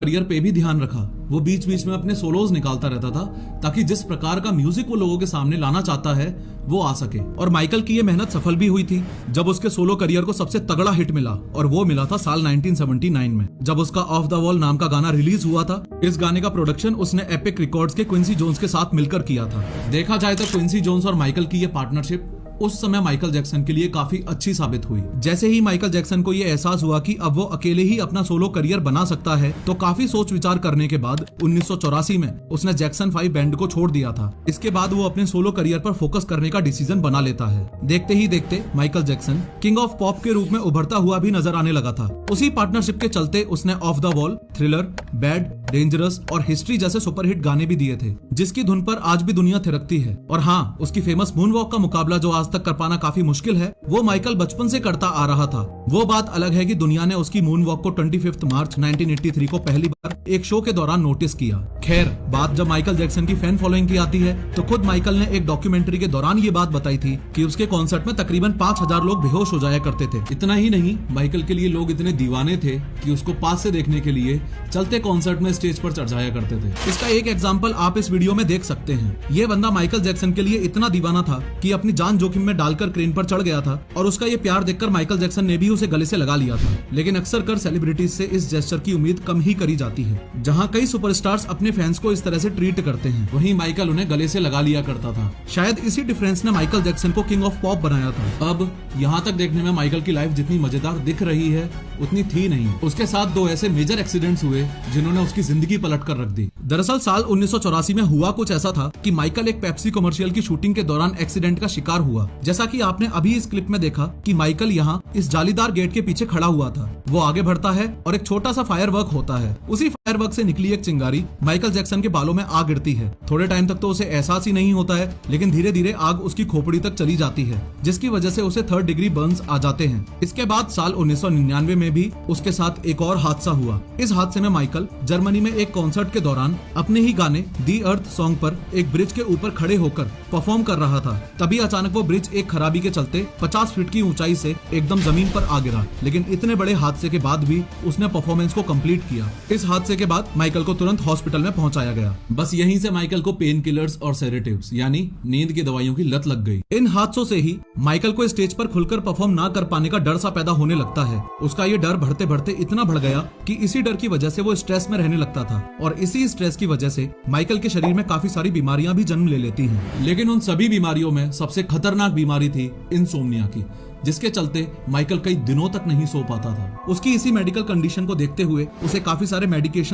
Career पे भी ध्यान रखा। वो बीच बीच में अपने सोलोज निकालता रहता था ताकि जिस प्रकार का म्यूजिक वो लोगों के सामने लाना चाहता है वो आ सके। और माइकल की ये मेहनत सफल भी हुई थी जब उसके सोलो करियर को सबसे तगड़ा हिट मिला, और वो मिला था साल 1979 में जब उसका ऑफ द वॉल नाम का गाना रिलीज हुआ था। इस गाने का प्रोडक्शन उसने एपिक रिकॉर्ड्स के क्विंसी जोन्स के साथ मिलकर किया था। देखा जाए तो क्विंसी जोन्स और माइकल की ये पार्टनरशिप उस समय माइकल जैक्सन के लिए काफी अच्छी साबित हुई। जैसे ही माइकल जैक्सन को ये एहसास हुआ कि अब वो अकेले ही अपना सोलो करियर बना सकता है, तो काफी सोच विचार करने के बाद 1984 में उसने जैक्सन 5 बैंड को छोड़ दिया था। इसके बाद वो अपने सोलो करियर पर फोकस करने का डिसीजन बना लेता है। देखते ही देखते Michael Jackson king of pop के रूप में उभरता हुआ भी नजर आने लगा था। उसी पार्टनरशिप के चलते उसने of the wall, thriller, bad, dangerous और हिस्ट्री जैसे सुपरहिट गाने भी दिए थे, जिसकी धुन पर आज भी दुनिया थिरकती है। और हाँ, उसकी फेमस मून वॉक का मुकाबला जो आज तक कर पाना काफी मुश्किल है, वो माइकल बचपन से करता आ रहा था। वो बात अलग है कि दुनिया ने उसकी मून वॉक को 25 मार्च 1983 को पहली बार एक शो के दौरान नोटिस किया। खैर, बात जब माइकल जैक्सन की फैन फॉलोइंग की आती है तो खुद माइकल ने एक डॉक्यूमेंट्री के दौरान ये बात बताई थी कि उसके कॉन्सर्ट में तकरीबन 5000 लोग बेहोश हो जाया करते थे। इतना ही नहीं, माइकल के लिए लोग इतने दीवाने थे कि उसको पास से देखने के लिए चलते कॉन्सर्ट में स्टेज पर चढ़ जाया करते थे। इसका एक एग्जाम्पल आप इस वीडियो में देख सकते हैं। ये बंदा माइकल जैक्सन के लिए इतना दीवाना था कि अपनी जान जोखिम में डालकर क्रेन पर चढ़ गया था, और उसका ये प्यार देखकर माइकल जैक्सन ने भी उसे गले से लगा लिया था। लेकिन अक्सर कर सेलिब्रिटीज से इस जेस्चर की उम्मीद कम ही करी जाती है। जहां कई सुपरस्टार्स अपने फैंस को इस तरह से ट्रीट करते हैं, वहीं माइकल उन्हें गले से लगा लिया करता था। शायद इसी डिफरेंस ने माइकल जैक्सन को किंग ऑफ पॉप बनाया था। अब यहाँ तक देखने में माइकल की लाइफ जितनी मजेदार दिख रही है उतनी थी नहीं। उसके साथ 2 ऐसे मेजर एक्सीडेंट्स हुए जिन्होंने उसकी जिंदगी पलट कर रख दी। दरअसल साल 1984 में हुआ कुछ ऐसा था कि माइकल एक पेप्सी कमर्शियल की शूटिंग के दौरान एक्सीडेंट का शिकार हुआ। जैसा कि आपने अभी इस क्लिप में देखा कि माइकल यहाँ इस जालीदार गेट के पीछे खड़ा हुआ था। वो आगे बढ़ता है और एक छोटा सा फायरवर्क होता है। उसी फायरवर्क से निकली एक चिंगारी माइकल जैक्सन के बालों में आ गिरती है। थोड़े टाइम तक तो उसे एहसास ही नहीं होता है, लेकिन धीरे धीरे आग उसकी खोपड़ी तक चली जाती है, जिसकी वजह से उसे 3rd डिग्री बर्न्स आ जाते हैं। इसके बाद साल 1999 में भी उसके साथ एक और हादसा हुआ। इस हादसे में माइकल जर्मनी में एक कॉन्सर्ट के दौरान अपने ही गाने दी अर्थ सॉन्ग पर एक ब्रिज के ऊपर खड़े होकर परफॉर्म कर रहा था। तभी अचानक वो ब्रिज एक खराबी के चलते 50 फीट की ऊंचाई से एकदम जमीन पर आ गिरा। लेकिन इतने बड़े हादसे के बाद भी उसने परफॉर्मेंस को कंप्लीट किया। इस हादसे के बाद माइकल को तुरंत हॉस्पिटल में पहुंचाया गया। बस यहीं से माइकल को पेन किलर्स और सेडेटिव्स यानी नींद की दवाइयों की लत लग गई। इन हादसों से ही माइकल को स्टेज पर खुलकर परफॉर्म ना कर पाने का डर सा पैदा होने लगता है। उसका ये डर बढ़ते बढ़ते इतना बढ़ गया कि इसी डर की वजह से वो स्ट्रेस में रहने लगता था, और इसी स्ट्रेस की वजह से माइकल के शरीर में काफी सारी बीमारियां भी जन्म ले लेती हैं। लेकिन उन सभी बीमारियों में सबसे खतरनाक बीमारी थी इंसोम्निया की, जिसके चलते माइकल कई दिनों तक नहीं सो पाता था। उसकी इसी मेडिकल कंडीशन को देखते हुए उसे काफी सारे मेडिकेशन